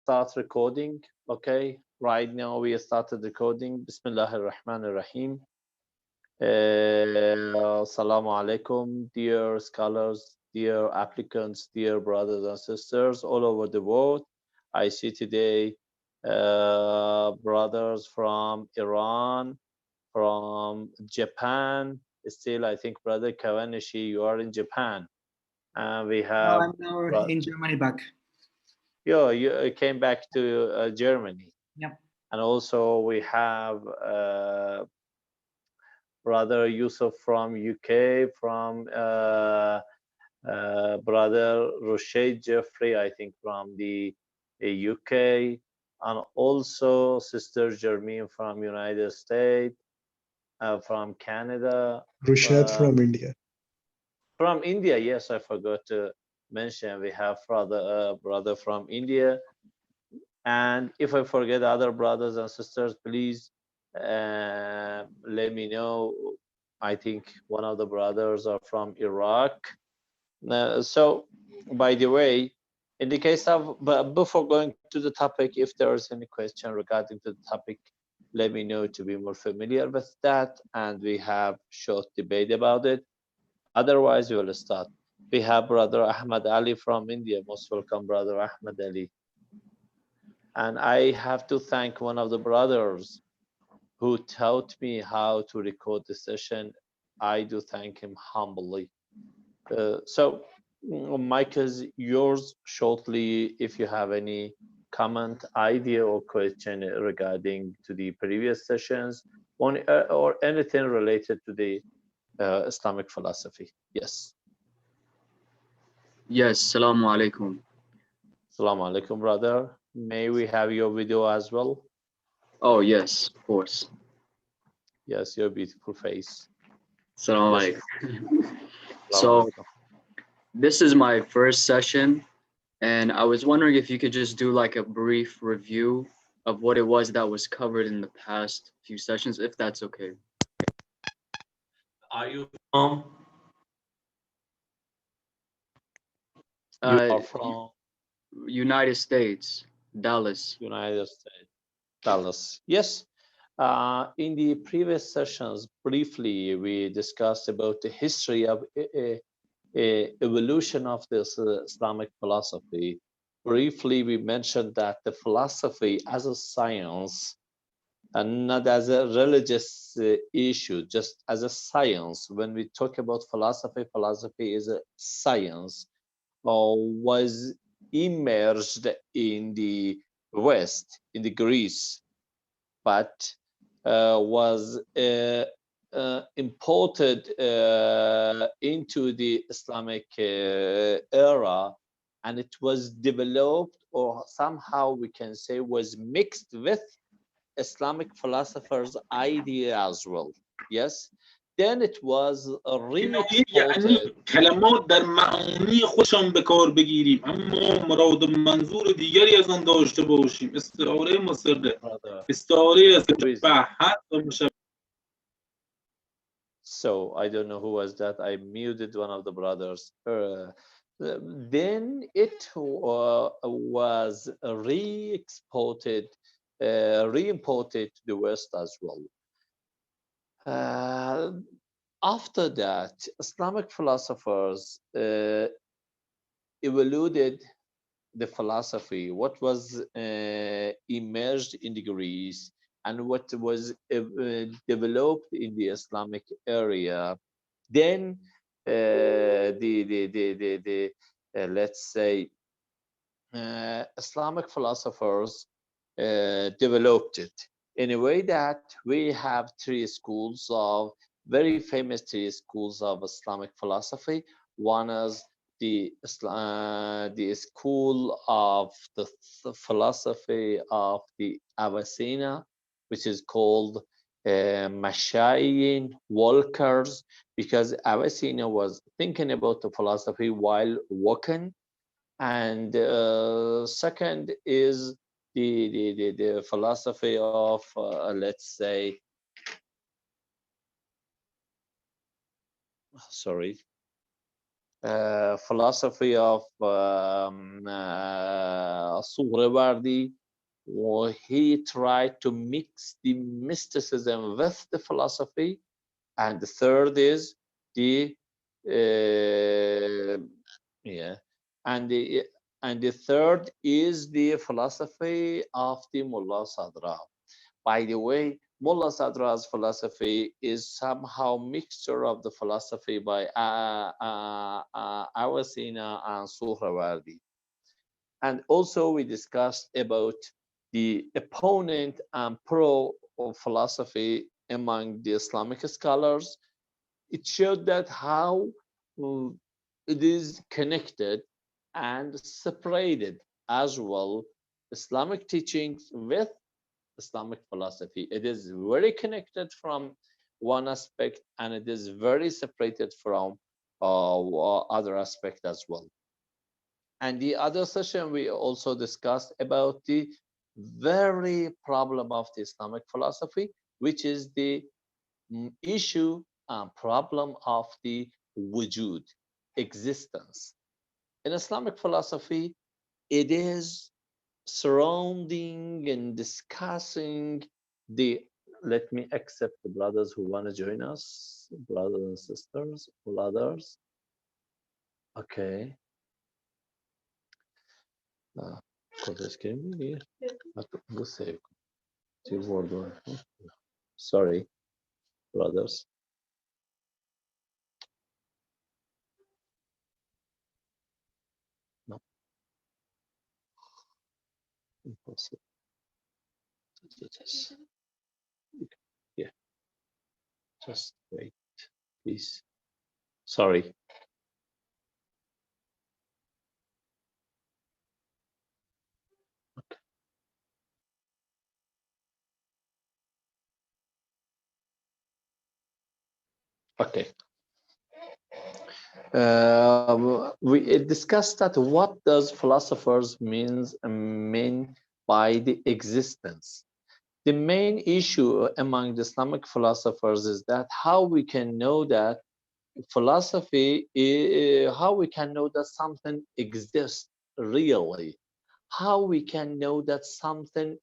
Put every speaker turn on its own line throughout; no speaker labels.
start recording. Okay, right now we started recording. Bismillahir Rahmanir Rahim. Assalamu alaikum, dear scholars, dear applicants, dear brothers and sisters all over the world. I see today brothers from Iran, from Japan. Still, I think Brother Kawanishi, you are in Japan. And we have.
I'm now in Germany back.
Yeah, you came back to Germany.
Yep.
And also we have Brother Yusuf from UK, from Brother Roche Jeffrey, I think from the UK, and also Sister Jermaine from United States, from Canada.
Rushad from India.
From India, yes, I forgot to mention we have brother from India. And if I forget other brothers and sisters, please let me know. I think one of the brothers are from Iraq. So, by the way, in the case of, but before going to the topic, if there is any question regarding to the topic, let me know to be more familiar with that, and we have short debate about it. Otherwise, we will start. We have Brother Ahmad Ali from India. Most welcome, Brother Ahmad Ali. And I have to thank one of the brothers who taught me how to record the session. I do thank him humbly. So, Mike is yours shortly if you have any comment, idea, or question regarding to the previous sessions or anything related to the Islamic philosophy. Yes.
Yes, Assalamu alaikum.
Assalamu alaikum, brother. May we have your video as well?
Oh, yes, of course.
Yes, your beautiful face.
Assalamu alaikum. So, this is my first session, and I was wondering if you could just do like a brief review of what it was that was covered in the past few sessions, if that's okay.
Are you from? You are from
United States, Dallas.
United States, Dallas. Yes. In the previous sessions, briefly, we discussed about the history of evolution of this Islamic philosophy. Briefly, we mentioned that the philosophy as a science and not as a religious issue, just as a science. When we talk about philosophy, philosophy is a science, was immersed in the West, in the Greece, but was imported into the Islamic era, and it was developed, or somehow we can say was mixed with Islamic philosophers' idea as well. Yes. Then it was
یعنی کلمات در معانی خودشان به کار بگیریم اما مراد و منظور دیگری از آن داشته باشیم. استعاره مصرح، استعاره از مشبهت و مشبه.
So I don't know who was that. I muted one of the brothers. Then it was re-imported to the West as well. After that, Islamic philosophers evaluated the philosophy, what was emerged in the Greece and what was developed in the Islamic area. Then let's say Islamic philosophers developed it in a way that we have three schools of very famous three schools of Islamic philosophy. One is the school of the philosophy of the Avicenna, which is called Mashayin walkers, because Avicenna was thinking about the philosophy while walking. And second is the philosophy of let's say, sorry, philosophy of Suhrawardi, where he tried to mix the mysticism with the philosophy, and the third is the and the third is the philosophy of the Mullah Sadra. By the way, Mullah Sadra's philosophy is somehow mixture of the philosophy by Avicenna and Suhrawardi. And also we discussed about the opponent and pro philosophy among the Islamic scholars. It showed that how it is connected and separated as well, Islamic teachings with Islamic philosophy. It is very connected from one aspect, and it is very separated from other aspect as well. And the other session we also discussed about the very problem of the Islamic philosophy, which is the issue and problem of the wujud, existence. In Islamic philosophy, it is surrounding and discussing the, let me accept the brothers who want to join us, brothers and sisters, all others. Okay. Sorry, brothers. No. Impossible. Yeah. Just wait, please. Sorry. Okay. We discussed that what does philosophers mean by the existence. The main issue among the Islamic philosophers is that how we can know that philosophy, how we can know that something exists really, how we can know that something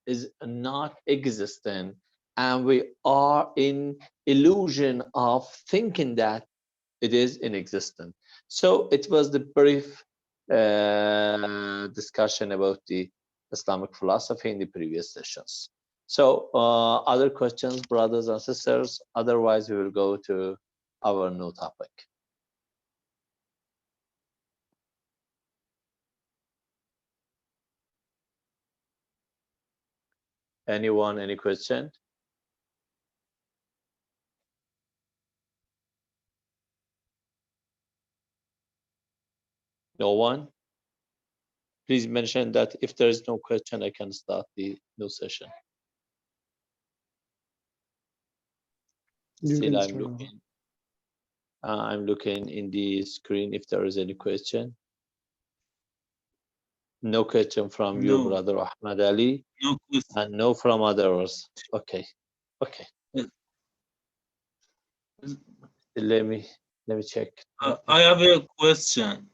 is not existent, and we are in illusion of thinking that it is inexistent. So it was the brief discussion about the Islamic philosophy in the previous sessions. So other questions, brothers and sisters? Otherwise, we will go to our new topic. Anyone, any question? No one? Please mention that if there is no question, I can start the new session. Still, I'm looking in the screen if there is any question. No question from you, brother Ahmad Ali.
No question.
And no from others. Okay. Okay. Let me check.
I have a question.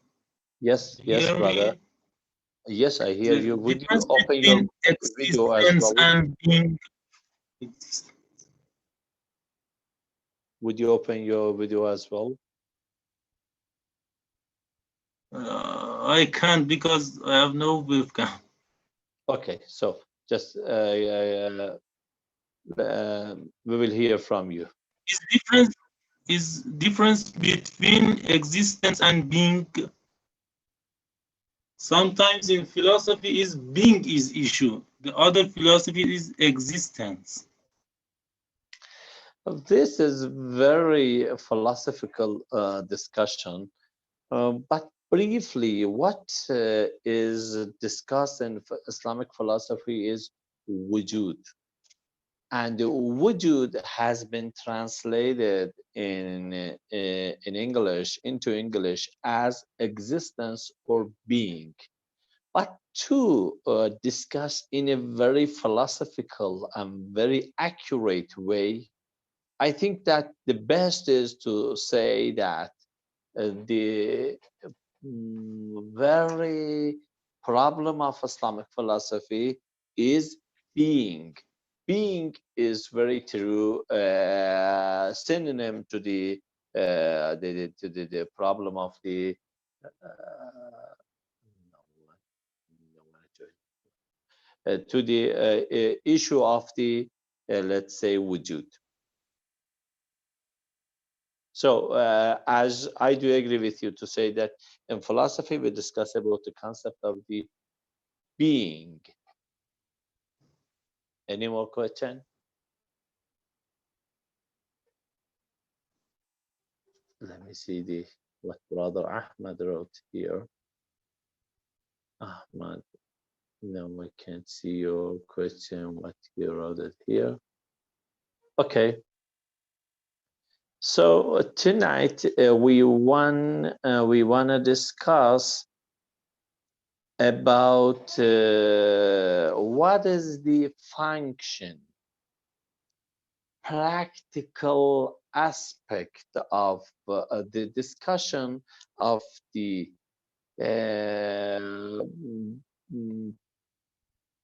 Yes, yes, brother.
Me?
Yes, I hear you. Would you open your video as well?
And being
Would you open your video as well?
I can't because I have no webcam.
Okay, so just we will hear from you.
Is difference between existence and being. Sometimes in philosophy is being is issue. The other philosophy is existence.
This is very philosophical discussion, but briefly, what is discussed in Islamic philosophy is wujud. And wujud has been translated in English, into English as existence or being. But to discuss in a very philosophical and very accurate way, I think that the best is to say that the very problem of Islamic philosophy is being. Being is very true synonym to the problem of the to the issue of the let's say wujud. So as I do agree with you to say that in philosophy we discuss about the concept of the being. Any more question? Let me see what brother Ahmed wrote here. Ahmed, no, I can't see your question. What you wrote it here. Okay. So tonight we wanna discuss about what is the function, practical aspect of the discussion of the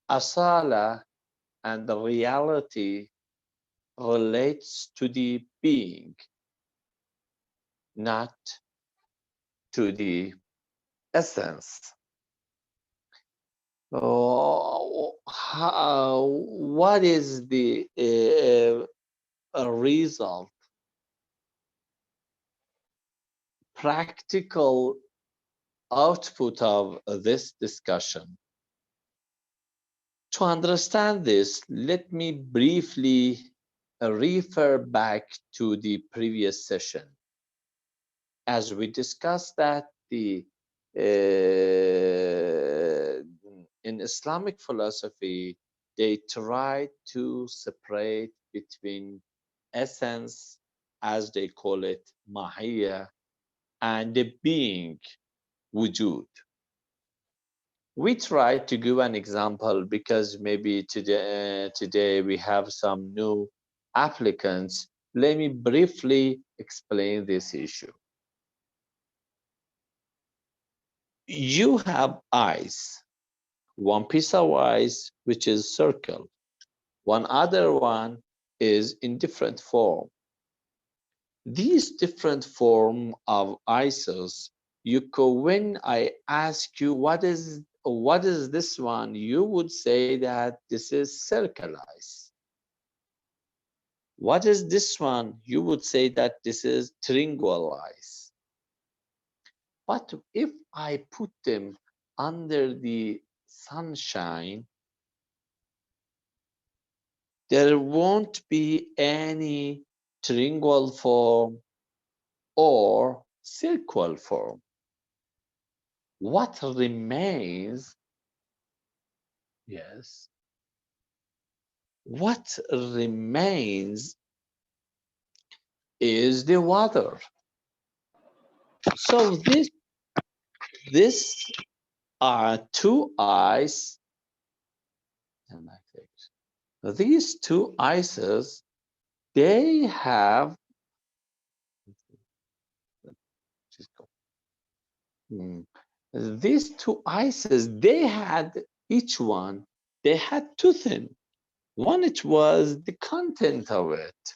asala and the reality relates to the being, not to the essence. What is the result, practical output of this discussion? To understand this, let me briefly refer back to the previous session. As we discussed that in Islamic philosophy, they try to separate between essence, as they call it, mahiyya, and the being, wujud. We try to give an example because maybe today we have some new applicants. Let me briefly explain this issue. You have eyes, one piece of eyes which is circle, one other one is in different form. These different form of eyes, when I ask you what is this one, you would say that this is circle eyes. What is this one? You would say that this is triangle eyes. But if I put them under the sunshine, there won't be any triangle form or circle form. What remains, yes, what remains is the water. So this are two eyes. These two eyes, they have these two eyes, they had each one, they had two things. One, it was the content of it,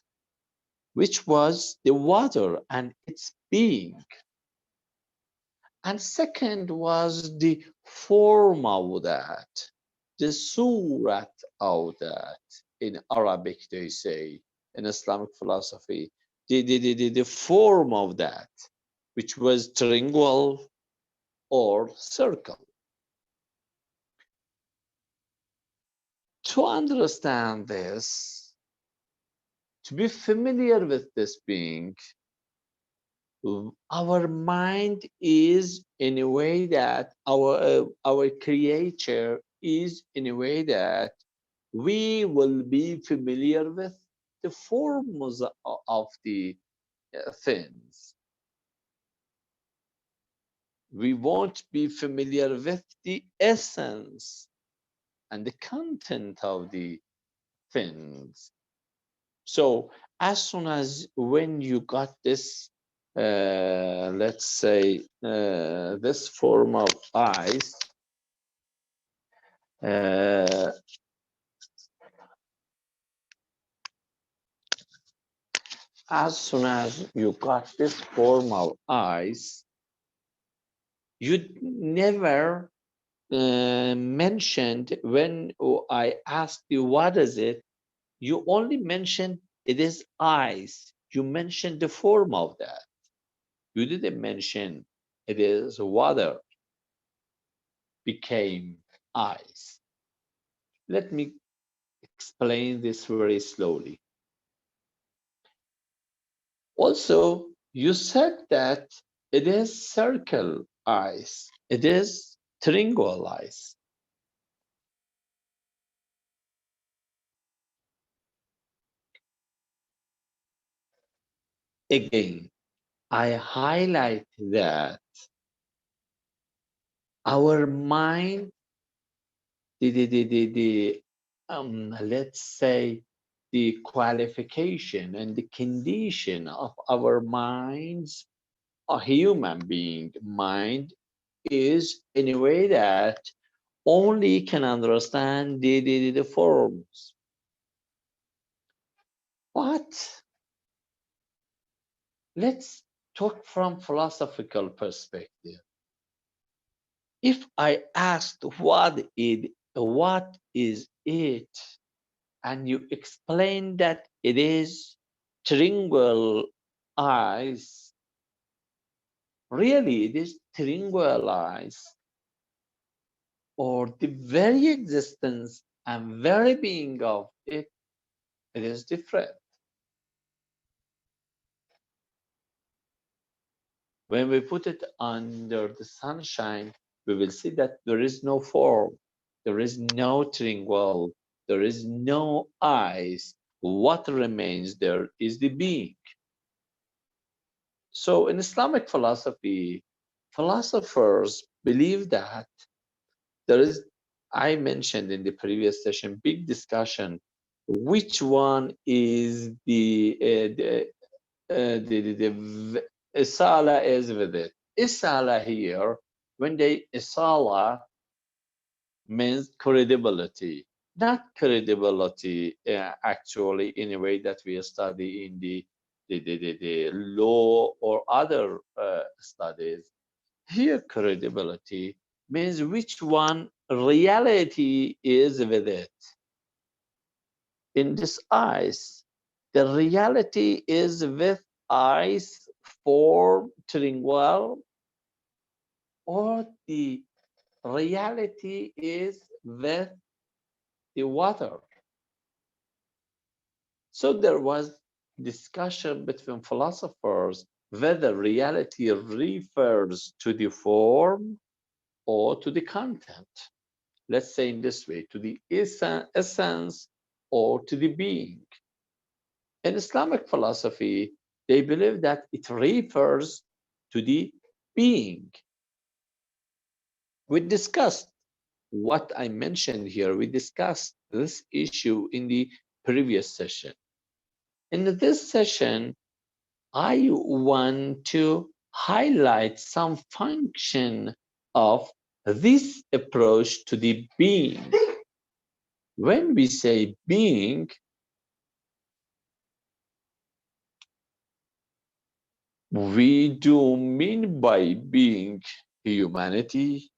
which was the water and its being. And second was the form of that, the surat of that. In Arabic, they say, in Islamic philosophy, the form of that, which was triangle or circle. To understand this, to be familiar with this being, our mind is in a way that our creature is in a way that we will be familiar with the forms of the things. We won't be familiar with the essence and the content of the things. So as soon as when you got this, let's say, this form of eyes, as soon as you got this form of eyes, you never mentioned, when I asked you what is it, you only mentioned it is eyes. You mentioned the form of that. You didn't mention it is water became eyes. Let me explain this very slowly. Also, you said that it is circle eyes. It is triangle eyes. Again, I highlight that our mind, let's say, the qualification and the condition of our minds, a human being mind, is in a way that only can understand the forms. But let's talk from philosophical perspective. If I asked what is it, and you explain that it is triangle eyes, really it is triangle eyes, or the very existence and very being of it, it is different. When we put it under the sunshine, we will see that there is no form, there is no triangle, there is no eyes. What remains there is the being. So in Islamic philosophy, philosophers believe that there is, I mentioned in the previous session, big discussion, which one is the Isala is with it. Isala here, when they Isala means credibility, not credibility actually in a way that we study in the law or other studies. Here, credibility means which one reality is with it. In this eyes, the reality is with eyes for triangle, or the reality is with the water. So there was discussion between philosophers whether reality refers to the form or to the content. Let's say in this way, to the essence or to the being. In Islamic philosophy, they believe that it refers to the being. We discussed what I mentioned here. We discussed this issue in the previous session. In this session, I want to highlight some function of this approach to the being. When we say being, we do mean by being humanity,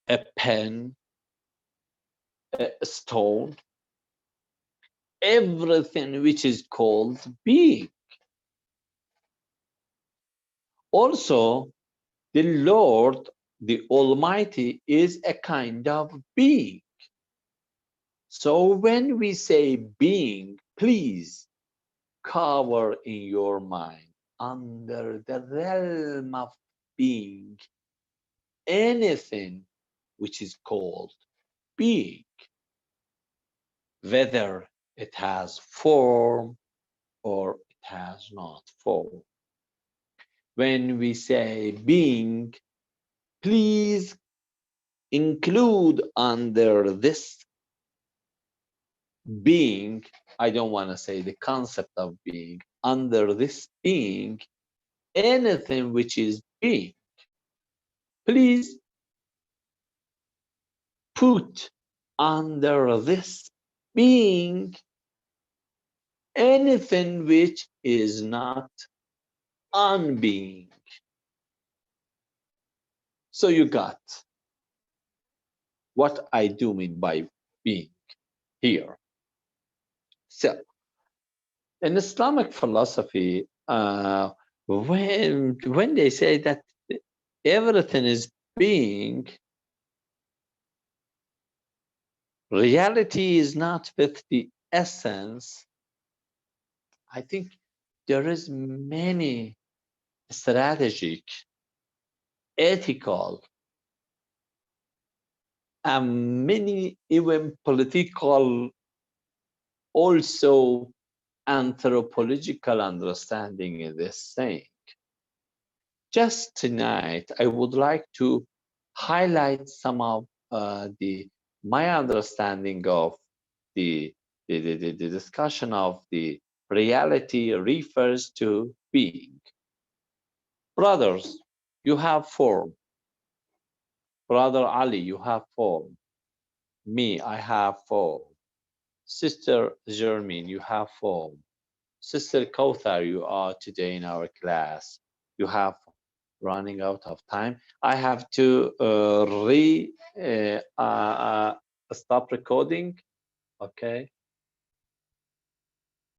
a pen, a stone, everything which is called being. Also, the Lord, the Almighty, is a kind of being. So when we say being, please cover in your mind under the realm of being anything which is called being, whether it has form or it has not form. When we say being, please include under this being, I don't want to say the concept of being, under this being, anything which is being, please put under this being anything which is not unbeing. So you got what I do mean by being here. So in Islamic philosophy, when they say that everything is being, reality is not with the essence. I think there is many strategic, ethical, and many even political, also anthropological understanding in this thing. Just tonight, I would like to highlight some of my understanding of the discussion of the reality refers to being. Brothers, you have form. Brother Ali, you have form. Me, I have form. Sister Jermaine, you have form. Sister Kauthar, you are today in our class. You have running out of time. I have to stop recording. Okay.